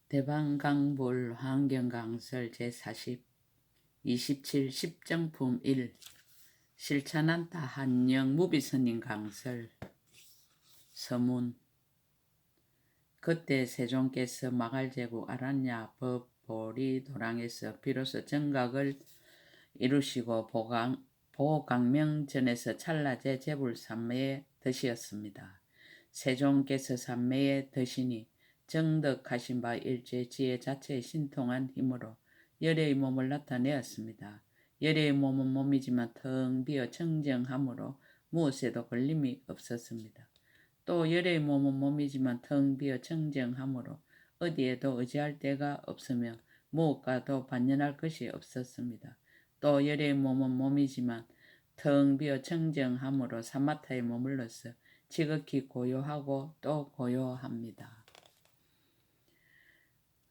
대방강불 환경강설 제40 27 10정품 1 실천한다 한영 무비선인 강설 서문 그때 세종께서 마갈제국 아란야 법보리 도랑에서 비로소 정각을 이루시고 보강명전에서 찰나제 제불삼매의 덫이었습니다. 세종께서 삼매의 덫이니 정덕하신 바 일제 지혜 자체에 신통한 힘으로 열의 몸을 나타내었습니다. 열의 몸은 몸이지만 텅 비어 청정함으로 무엇에도 걸림이 없었습니다. 또 열의 몸은 몸이지만 텅 비어 청정함으로 어디에도 의지할 데가 없으며 무엇과도 반연할 것이 없었습니다. 또 열의 몸은 몸이지만 텅 비어 청정함으로 사마타에 머물러서 지극히 고요하고 또 고요합니다.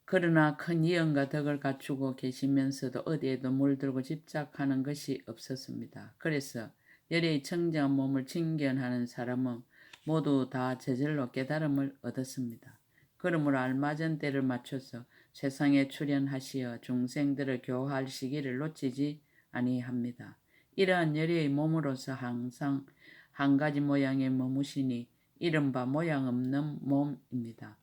그러나 큰 이연과 덕을 갖추고 계시면서도 어디에도 물들고 집착하는 것이 없었습니다. 그래서 열의 청정한 몸을 칭견하는 사람은 모두 다 저절로 깨달음을 얻었습니다. 그러므로 알맞은 때를 맞춰서 세상에 출현하시어 중생들을 교화할 시기를 놓치지 아니합니다. 이러한 열의 몸으로서 항상 한 가지 모양에 머무시니 이른바 모양 없는 몸입니다.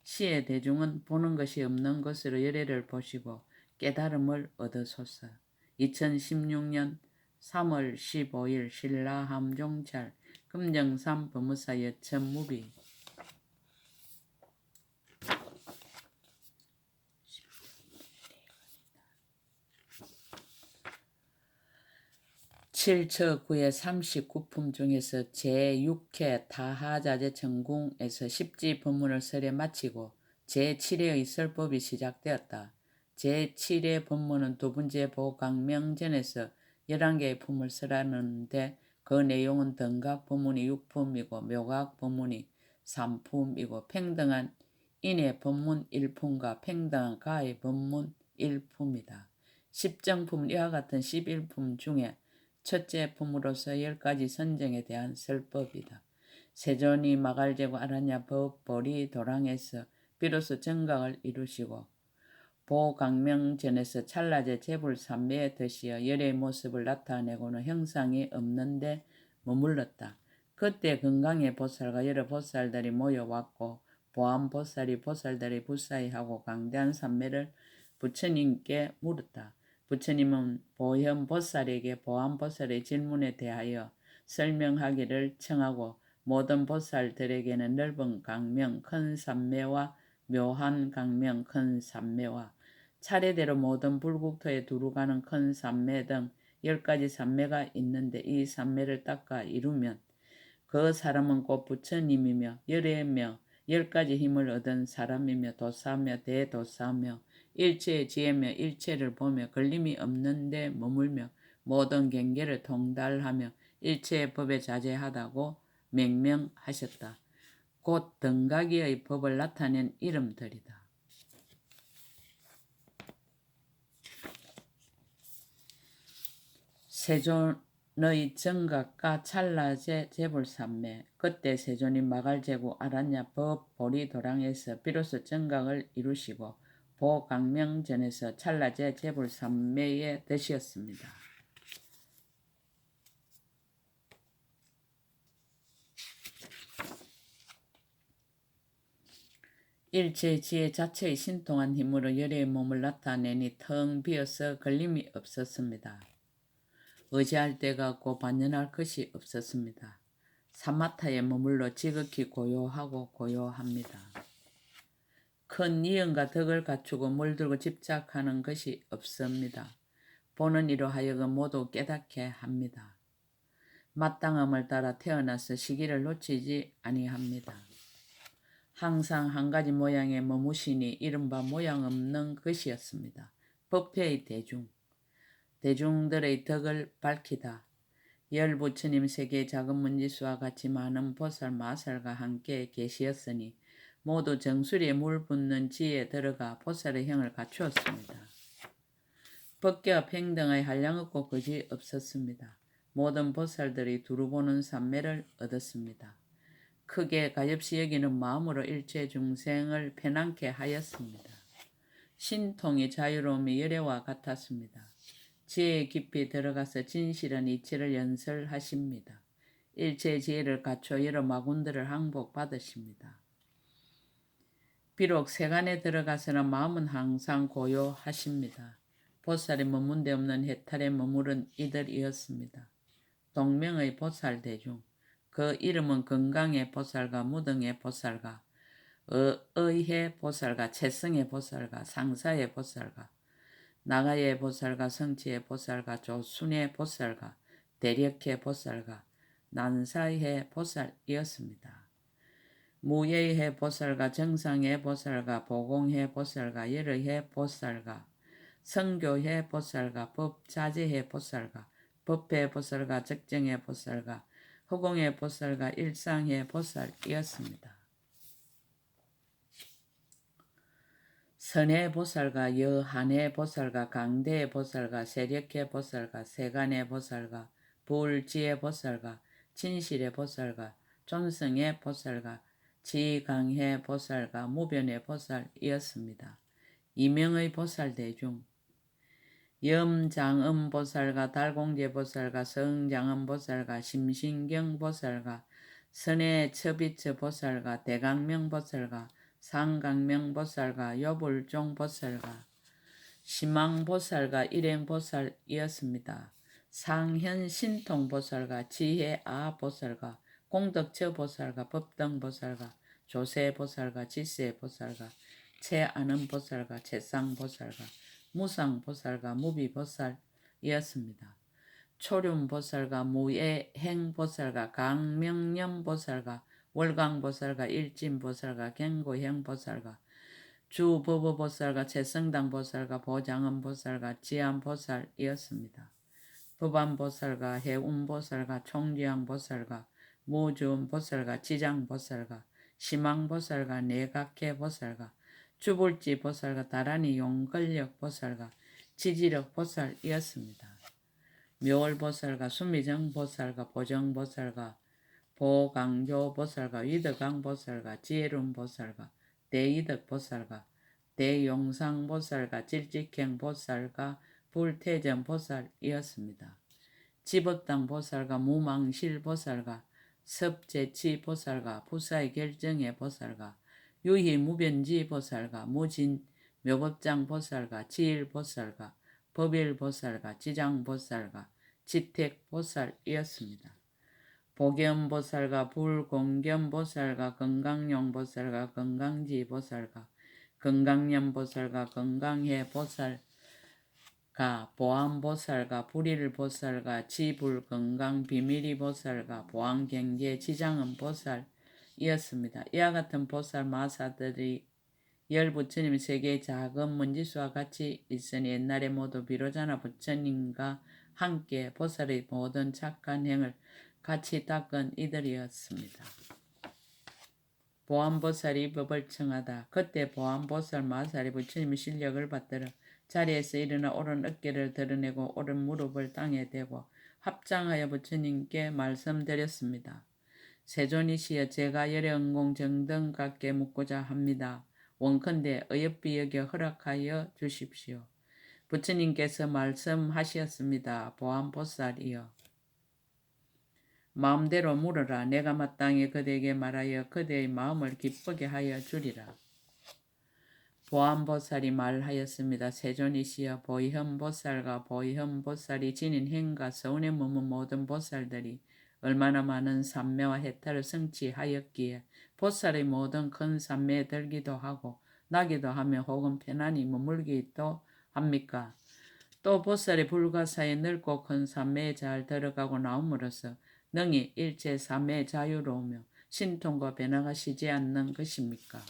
시의 대중은 보는 것이 없는 것으로 열애를 보시고 깨달음을 얻으소서. 2016년 3월 15일 신라함종찰 금정산 법무사 여천무비 7처 9의 39품 중에서 제6회 타하자재 전궁에서 10지 법문을 설에 마치고 제7회의 설법이 시작되었다. 제7회 법문은 두 번째 보강명전에서 11개의 품을 설하는데 그 내용은 등각 법문이 6품이고 묘각 법문이 3품이고 평등한 인의 법문 1품과 평등한 가의 법문 1품이다. 10정품은 이와 같은 11품 중에 첫째 품으로서 10가지 선정에 대한 설법이다. 세존이 마갈제국 아란야 법보리 도랑에서 비로소 정각을 이루시고 보강명전에서 찰나제 제불삼매의 덫이여 열의 모습을 나타내고는 형상이 없는데 머물렀다. 그때 건강의 보살과 여러 보살들이 모여왔고 보암보살이 보살들이 부사이하고 강대한 삼매를 부처님께 물었다. 부처님은 보현보살에게 보암보살의 질문에 대하여 설명하기를 청하고 모든 보살들에게는 넓은 강명 큰 삼매와 묘한 강명 큰 삼매와 차례대로 모든 불국토에 두루가는 큰 삼매 등 10가지 삼매가 있는데 이 삼매를 닦아 이루면 그 사람은 곧 부처님이며 열애며 10가지 힘을 얻은 사람이며 도사며 대도사며 일체의 지혜며 일체를 보며 걸림이 없는데 머물며 모든 경계를 통달하며 일체의 법에 자제하다고 명명하셨다. 곧 등각이의 법을 나타낸 이름들이다. 세존의 정각과 찰나제 제불삼매 그때 세존이 마갈제국 아란야 법보리 도랑에서 비로소 정각을 이루시고 보강명전에서 찰나제 제불삼매의 덫이었습니다. 일체 지혜 자체의 신통한 힘으로 열의 몸을 나타내니 텅 비어서 걸림이 없었습니다. 의지할 데가 없고 반연할 것이 없었습니다. 사마타에 머물러 지극히 고요하고 고요합니다. 큰 이연과 덕을 갖추고 물들고 집착하는 것이 없습니다. 보는 이로 하여금 모두 깨닫게 합니다. 마땅함을 따라 태어나서 시기를 놓치지 아니합니다. 항상 한 가지 모양에 머무시니 이른바 모양 없는 것이었습니다. 법회의 대중들의 덕을 밝히다. 열부처님 세계 작은 문지수와 같이 많은 보살 마살과 함께 계시었으니 모두 정수리에 물 붓는 지에 들어가 보살의 형을 갖추었습니다. 법계와 평등의 한량없고 거지 없었습니다. 모든 보살들이 두루보는 삼매를 얻었습니다. 크게 가엾이 여기는 마음으로 일체 중생을 편안케 하였습니다. 신통이 자유로움의 열애와 같았습니다. 지혜의 깊이 들어가서 진실한 이치를 연설하십니다. 일체의 지혜를 갖춰 여러 마군들을 항복받으십니다. 비록 세간에 들어가서는 마음은 항상 고요하십니다. 보살이 머문 데 없는 해탈에 머무른 이들이었습니다. 동명의 보살 대중, 그 이름은 건강의 보살과 무등의 보살과 의의 보살과 채성의 보살과 상사의 보살과 나가의 보살과 성취의 보살과 조순의 보살과 대력의 보살과 난사의 보살이었습니다. 무예의 보살과 정상의 보살과 보공의 보살과 열의 보살과 성교의 보살과 법자재의 보살과 법의 보살과 적정의 보살과 허공의 보살과 일상의 보살이었습니다. 선의 보살과 여한의 보살과 강대의 보살과 세력의 보살과 세간의 보살과 불지의 보살과 진실의 보살과 존성의 보살과 지강의 보살과 무변의 보살이었습니다. 이명의 보살 대중, 염장음 보살과 달공제 보살과 성장음 보살과 심신경 보살과 선의 처비처 보살과 대강명 보살과 상강명 보살과 요불종 보살과 심망 보살과 일행 보살이었습니다. 상현 신통 보살과 지혜 아 보살과 공덕처 보살과 법등 보살과 조세 보살과 지세 보살과 채아는 보살과 채상 보살과 무상 보살과 무비 보살이었습니다. 초륜 보살과 무예행 보살과 강명념 보살과 월강 보살과 일진 보살과 경고형 보살과 주보보 보살과 채성당 보살과 보장은 보살과 지안 보살이었습니다. 법안 보살과 해운 보살과 총지양 보살과 무주음 보살과 지장 보살과 심망 보살과 내각해 보살과 주불지 보살과 다란이 용걸력 보살과 지지력 보살이었습니다. 묘월 보살과 수미정 보살과 보정 보살과 보강조 보살과 위덕강 보살과 지혜론 보살과 대이덕 보살과 대용상 보살과 질직행 보살과 불태전 보살이었습니다. 지법당 보살과 무망실 보살과 섭제치 보살과 부사의 결정의 보살과 유희 무변지 보살과 무진 묘법장 보살과 지일 보살과 법일 보살과 지장 보살과 지택 보살이었습니다. 보겸 보살과 불공겸 보살과 건강용 보살과 건강지 보살과 건강년 보살과 건강해 보살과 보안 보살과 불일 보살과 지불 건강 비밀이 보살과 보안 경계 지장은 보살이었습니다. 이와 같은 보살 마사들이 열 부처님 세계의 작은 문지수와 같이 있으니 옛날에 모두 비로자나 부처님과 함께 보살의 모든 착한 행을 같이 닦은 이들이었습니다. 보안보살이 법을 청하다. 그때 보안보살 마살이 부처님의 실력을 받들어 자리에서 일어나 오른 어깨를 드러내고 오른 무릎을 땅에 대고 합장하여 부처님께 말씀드렸습니다. 세존이시여 제가 열영공 정등각께 묻고자 합니다. 원컨대 어여삐 여겨 허락하여 주십시오. 부처님께서 말씀하셨습니다. 보안보살이여 마음대로 물어라. 내가 마땅히 그대에게 말하여 그대의 마음을 기쁘게 하여 주리라. 보안보살이 말하였습니다. 세존이시여 보이현보살과 보이현보살이 지닌 행과 서운에 머문 모든 보살들이 얼마나 많은 삼매와 해탈을 성취하였기에 보살의 모든 큰 삼매에 들기도 하고 나기도 하며 혹은 편안히 머물기도 합니까? 또 보살이 불가사의 넓고 큰 삼매에 잘 들어가고 나옴으로써 능히 일체 삼매에 자유로우며 신통과 변화가 시지 않는 것입니까?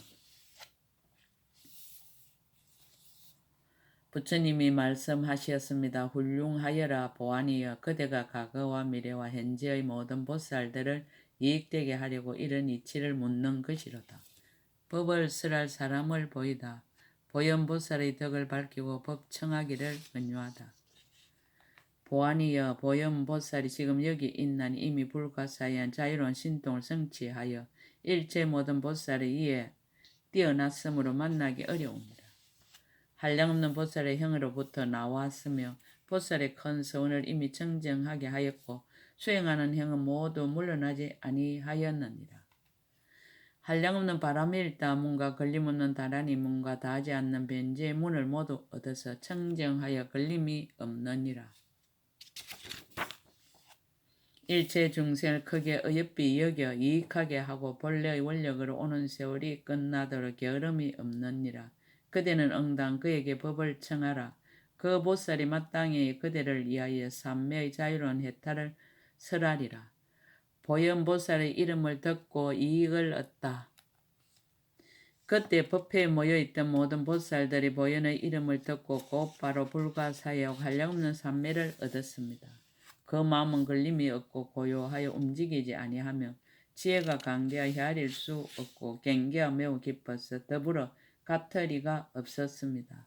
부처님이 말씀하셨습니다. 훌륭하여라 보안이여 그대가 과거와 미래와 현재의 모든 보살들을 이익되게 하려고 이런 이치를 묻는 것이로다. 법을 설할 사람을 보이다. 보현보살의 덕을 밝히고 법 청하기를 권유하다. 보안이여 보현보살이 지금 여기 있나니 이미 불가사의한 자유로운 신통을 성취하여 일체 모든 보살의 이에 뛰어났으므로 만나기 어려웁니다. 한량없는 보살의 형으로부터 나왔으며 보살의 큰 서원을 이미 청정하게 하였고 수행하는 형은 모두 물러나지 아니하였느니라. 한량없는 바람일다 문과 걸림없는 다란이 문과 다하지 않는 변제의 문을 모두 얻어서 청정하여 걸림이 없느니라. 일체 중생을 크게 어여삐 여겨 이익하게 하고 본래의 원력으로 오는 세월이 끝나도록 게으름이 없느니라. 그대는 응당 그에게 법을 청하라. 그 보살이 마땅히 그대를 위하여 삼매의 자유로운 해탈을 설하리라. 보현보살의 이름을 듣고 이익을 얻다. 그때 법회에 모여있던 모든 보살들이 보현의 이름을 듣고 곧바로 불가사의하고 한량없는 삼매를 얻었습니다. 그 마음은 걸림이 없고 고요하여 움직이지 아니하며 지혜가 강대하 헤아릴 수 없고 경계가 매우 깊어서 더불어 가터리가 없었습니다.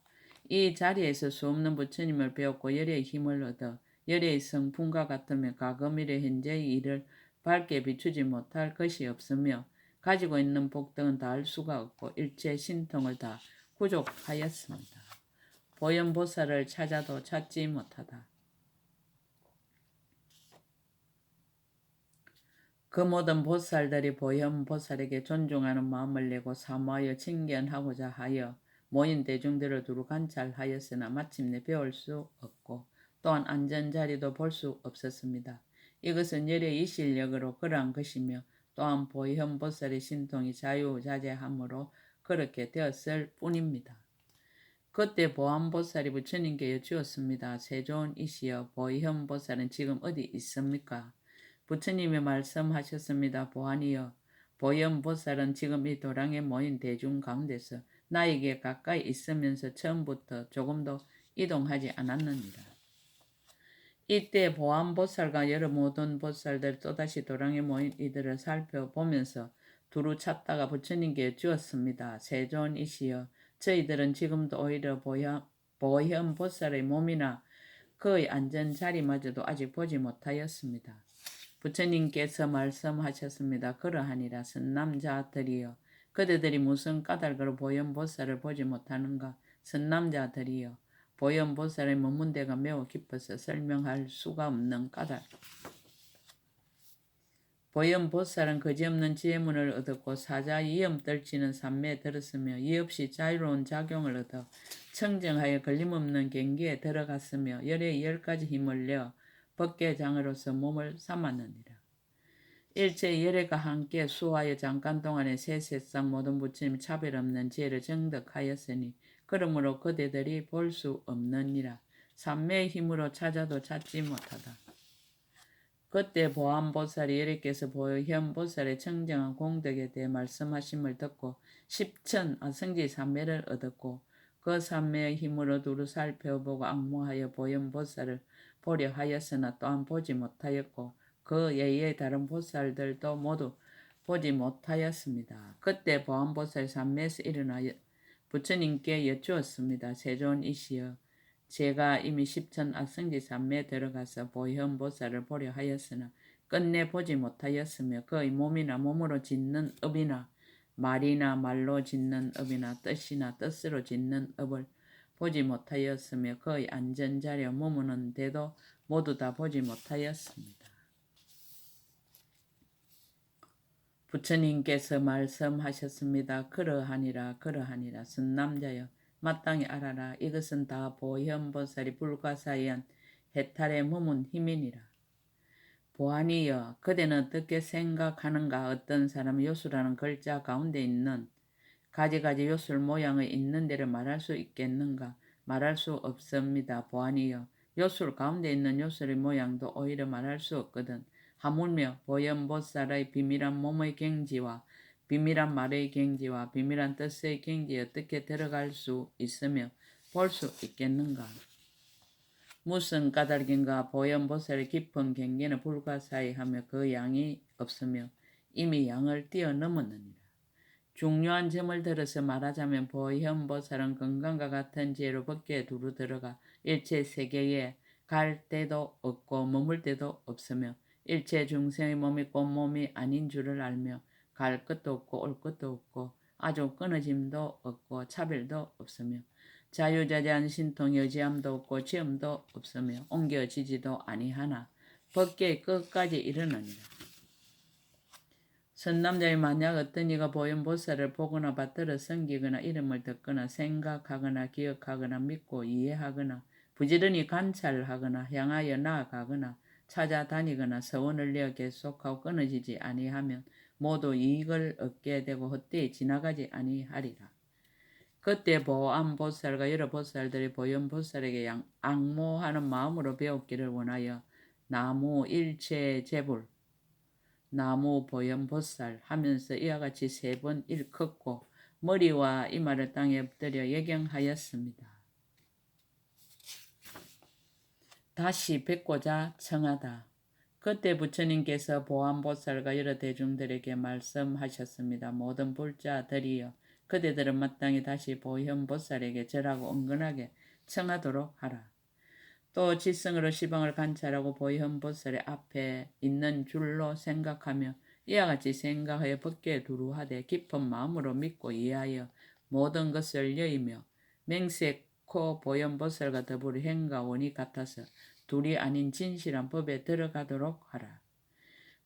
이 자리에서 수없는 부처님을 배웠고 열의 힘을 얻어 열의 성품과 같으며 과거미래 현재의 일을 밝게 비추지 못할 것이 없으며 가지고 있는 복덕은 다할 수가 없고 일체 신통을 다 구족하였습니다. 보현보살을 찾아도 찾지 못하다. 그 모든 보살들이 보현보살에게 존중하는 마음을 내고 사모하여 칭견하고자 하여 모인 대중들을 두루 관찰하였으나 마침내 배울 수 없고 또한 안전자리도 볼 수 없었습니다. 이것은 열의 이실력으로 그러한 것이며 또한 보현보살의 신통이 자유자재함으로 그렇게 되었을 뿐입니다. 그때 보안보살이 부처님께 여쭈었습니다. 세존이시여 보현보살은 지금 어디 있습니까? 부처님이 말씀하셨습니다. 보안이여 보현보살은 지금 이 도량에 모인 대중 가운데서 나에게 가까이 있으면서 처음부터 조금도 이동하지 않았느니라. 이때 보안보살과 여러 모든 보살들 또다시 도량에 모인 이들을 살펴보면서 두루 찾다가 부처님께 여쭈었습니다. 세존이시여 저희들은 지금도 오히려 보현보살의 몸이나 그의 안전자리마저도 아직 보지 못하였습니다. 부처님께서 말씀하셨습니다. 그러하니라 선남자들이여 그대들이 무슨 까닭으로 보현보살을 보지 못하는가. 선남자들이여 보현보살의 문문대가 매우 깊어서 설명할 수가 없는 까닭. 보현보살은 그지없는 지혜문을 얻었고 사자 이염 떨치는 삼매에 들었으며 이없이 자유로운 작용을 얻어 청정하여 걸림없는 경계에 들어갔으며 열의 10가지 힘을 내어 법계장으로서 몸을 삼았느니라. 일체 열애가 함께 수하여 잠깐 동안에 세세상 모든 부처님 차별 없는 지혜를 정득하였으니 그러므로 그대들이 볼 수 없느니라. 삼매의 힘으로 찾아도 찾지 못하다. 그때 보안보살이 열애께서 보현보살의 청정한 공덕에 대해 말씀하심을 듣고 10천 아성지 삼매를 얻었고 그 삼매의 힘으로 두루 살펴보고 악무하여 보현보살을 보려 하였으나 또한 보지 못하였고 그 예의 다른 보살들도 모두 보지 못하였습니다. 그때 보안보살 삼매에서 일어나여 부처님께 여쭈었습니다. 세존이시여 제가 이미 10천 악성지 삼매에 들어가서 보현보살을 보려 하였으나 끝내 보지 못하였으며 그의 몸이나 몸으로 짓는 업이나 말이나 말로 짓는 업이나 뜻이나 뜻으로 짓는 업을 보지 못하였으며 그의 안전자려 머무는 데도 모두 다 보지 못하였습니다. 부처님께서 말씀하셨습니다. 그러하니라 그러하니라 선남자여 마땅히 알아라. 이것은 다 보현보살이 불가사의한 해탈에 머문 힘이니라. 보안이여 그대는 어떻게 생각하는가. 어떤 사람이 요수라는 글자 가운데 있는 가지가지 요술 모양의 있는 데를 말할 수 있겠는가. 말할 수 없습니다. 보안이여 요술 가운데 있는 요술의 모양도 오히려 말할 수 없거든. 하물며 보현보살의 비밀한 몸의 경지와 비밀한 말의 경지와 비밀한 뜻의 경지에 어떻게 들어갈 수 있으며 볼 수 있겠는가. 무슨 까닭인가. 보현보살의 깊은 경계는 불가사의하며 그 양이 없으며 이미 양을 뛰어넘었느니라. 중요한 점을 들어서 말하자면 보현보살은 건강과 같은 지혜로 법계에 두루 들어가 일체 세계에 갈 데도 없고 머물 데도 없으며 일체 중생의 몸이 꽃몸이 아닌 줄을 알며 갈 것도 없고 올 것도 없고 아주 끊어짐도 없고 차별도 없으며 자유자재한 신통이 의지함도 없고 지음도 없으며 옮겨지지도 아니하나 법계의 끝까지 이르느니라. 선남자의 만약 어떤 이가 보현보살을 보거나 받들어 섬기거나 이름을 듣거나 생각하거나 기억하거나 믿고 이해하거나 부지런히 관찰하거나 향하여 나아가거나 찾아다니거나 서원을 내어 계속하고 끊어지지 아니하면 모두 이익을 얻게 되고 헛되이 지나가지 아니하리라. 그때 보암보살과 여러 보살들이 보현보살에게 앙모하는 마음으로 배웠기를 원하여 나무 일체제불 나무 보현보살 하면서 이와 같이 3번 일컫고 머리와 이마를 땅에 엎드려 예경하였습니다. 다시 뵙고자 청하다. 그때 부처님께서 보암보살과 여러 대중들에게 말씀하셨습니다. 모든 불자들이여 그대들은 마땅히 다시 보현보살에게 절하고 은근하게 청하도록 하라. 또 지성으로 시방을 관찰하고 보현보살의 앞에 있는 줄로 생각하며 이와 같이 생각하여 법계에 두루하되 깊은 마음으로 믿고 이해하여 모든 것을 여의며 맹세코 보현보살과 더불어 행과 원이 같아서 둘이 아닌 진실한 법에 들어가도록 하라.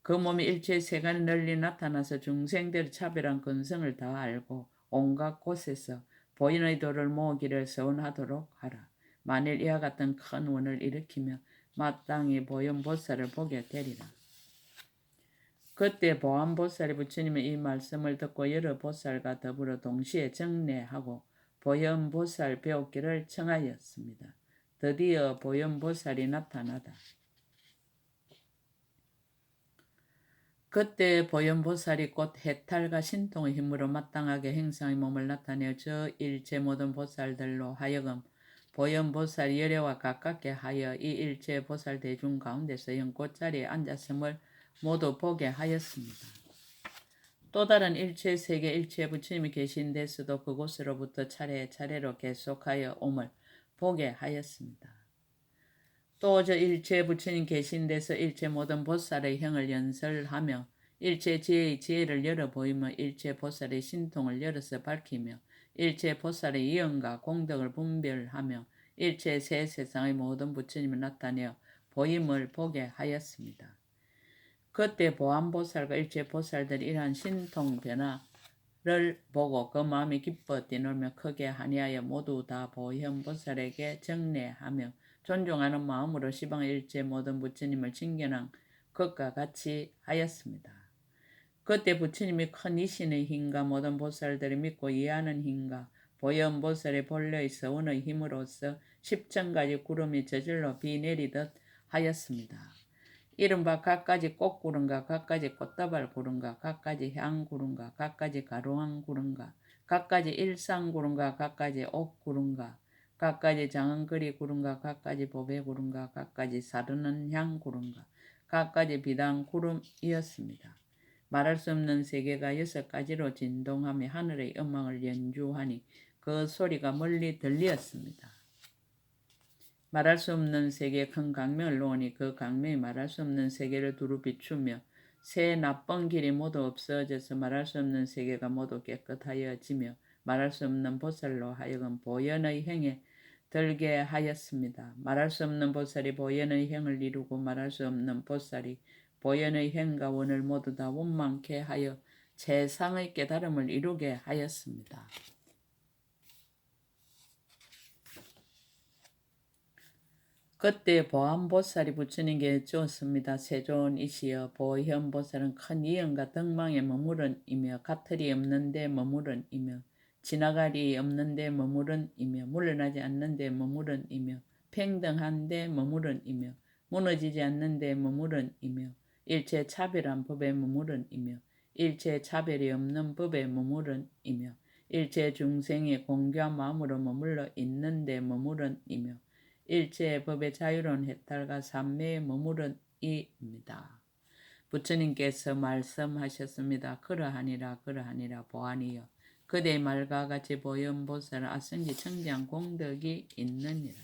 그 몸이 일체 세간에 널리 나타나서 중생들의 차별한 근성을 다 알고 온갖 곳에서 보인의 도를 모으기를 서원하도록 하라. 만일 이와 같은 큰 원을 일으키며 마땅히 보현보살을 보게 되리라. 그때 보암보살이 부처님의 이 말씀을 듣고 여러 보살과 더불어 동시에 정례하고 보현보살 배우기를 청하였습니다. 드디어 보현보살이 나타나다. 그때 보현보살이 곧 해탈과 신통의 힘으로 마땅하게 행상의 몸을 나타내어 저 일체 모든 보살들로 하여금 보현보살 열애와 가깝게 하여 이 일체 보살 대중 가운데서 연꽃자리에 앉았음을 모두 보게 하였습니다. 또 다른 일체 세계 일체 부처님이 계신 데서도 그곳으로부터 차례차례로 계속하여 옴을 보게 하였습니다. 또 저 일체 부처님 계신 데서 일체 모든 보살의 형을 연설하며 일체 지혜의 지혜를 열어 보이며 일체 보살의 신통을 열어서 밝히며 일체 보살의 이연과 공덕을 분별하며 일체 새 세상의 모든 부처님을 나타내어 보임을 보게 하였습니다. 그때 보암보살과 일체 보살들이 이러한 신통 변화를 보고 그 마음이 기뻐 뛰놀며 크게 한의하여 모두 다 보현보살에게 정례하며 존중하는 마음으로 시방 일체 모든 부처님을 칭견한 것과 같이 하였습니다. 그때 부처님이 큰 이신의 힘과 모든 보살들이 믿고 이해하는 힘과 보현보살의 본래의 서원의 힘으로써 10,000가지 구름이 저절로 비 내리듯 하였습니다. 이른바 갖가지 꽃구름과 갖가지 꽃다발 구름과 갖가지 향구름과 갖가지 가루한 구름과 갖가지 일상구름과 갖가지 옥구름과 갖가지 장은거리 구름과 갖가지 보배구름과 갖가지 사르는 향구름과 갖가지 비단 구름이었습니다. 말할 수 없는 세계가 6가지로 진동하며 하늘의 음악을 연주하니 그 소리가 멀리 들리었습니다. 말할 수 없는 세계에 큰 강명을 놓으니 그 강명이 말할 수 없는 세계를 두루 비추며 새 나쁜 길이 모두 없어져서 말할 수 없는 세계가 모두 깨끗하여지며 말할 수 없는 보살로 하여금 보현의 행에 들게 하였습니다. 말할 수 없는 보살이 보현의 행을 이루고 말할 수 없는 보살이 보현의 행과 원을 모두 다 원만케 하여 최상의 깨달음을 이루게 하였습니다. 그때 보암보살이 부처님께 여쭈었습니다. 세존이시여 보현보살은 큰 이연과 덕망에 머무른 이며 가틀이 없는데 머무른 이며 지나갈이 없는데 머무른 이며 물러나지 않는데 머무른 이며 평등한데 머무른 이며 무너지지 않는데 머무른 이며 일체 차별한 법에 머무른 이며 일체 차별이 없는 법에 머무른 이며 일체 중생이 공교한 마음으로 머물러 있는데 머무른 이며 일체 법의 자유로운 해탈과 삼매에 머무른 이입니다. 부처님께서 말씀하셨습니다. 그러하니라 그러하니라 보아니여 그대의 말과 같이 보현보살은 아성지 청지한 공덕이 있느니라.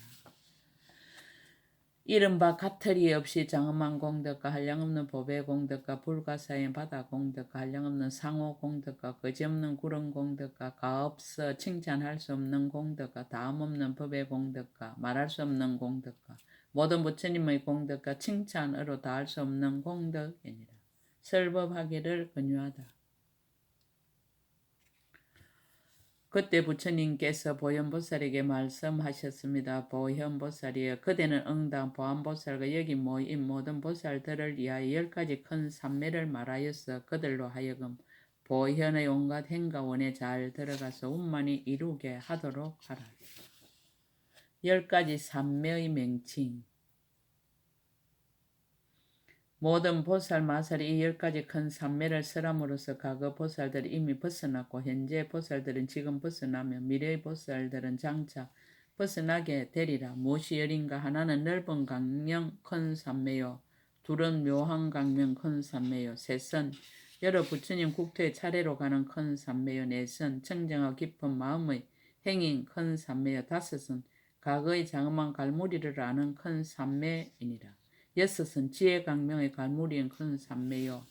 이른바 가터리 없이 장엄한 공덕과 한량없는 법의 공덕과 불가사의 바다 공덕과 한량없는 상호 공덕과 거지없는 구름 공덕과 가없어 칭찬할 수 없는 공덕과 다음없는 법의 공덕과 말할 수 없는 공덕과 모든 부처님의 공덕과 칭찬으로 다할 수 없는 공덕이니라. 설법하기를 권유하다. 그때 부처님께서 보현보살에게 말씀하셨습니다. 보현보살이여, 그대는 응당 보안보살과 여기 모인 모든 보살들을 위하여 10가지 큰 산매를 말하여서 그들로 하여금 보현의 온갖 행가원에 잘 들어가서 운만이 이루게 하도록 하라. 10가지 산매의 명칭. 모든 보살 마살이 이 10가지 큰 산매를 설함으로써 과거 보살들이 이미 벗어났고 현재 보살들은 지금 벗어나며 미래의 보살들은 장차 벗어나게 되리라. 무엇이 열인가? 하나는 넓은 강명 큰 산매요, 둘은 묘한 강명 큰 산매요, 셋은 여러 부처님 국토에 차례로 가는 큰 산매요, 넷은 청정하고 깊은 마음의 행인 큰 산매요, 다섯은 과거의 장엄한 갈무리를 아는 큰 산매이니라. 여섯은 지혜 강명의 갈무리인 큰 산매요.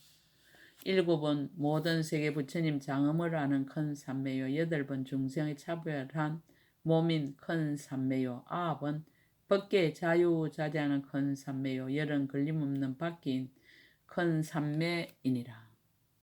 일곱은 모든 세계 부처님 장엄을 아는 큰 산매요. 여덟은 중생의 차별한 몸인 큰 산매요. 아홉은 법계의 자유자재하는 큰 산매요. 열은 걸림없는 바뀐 큰 산매이니라.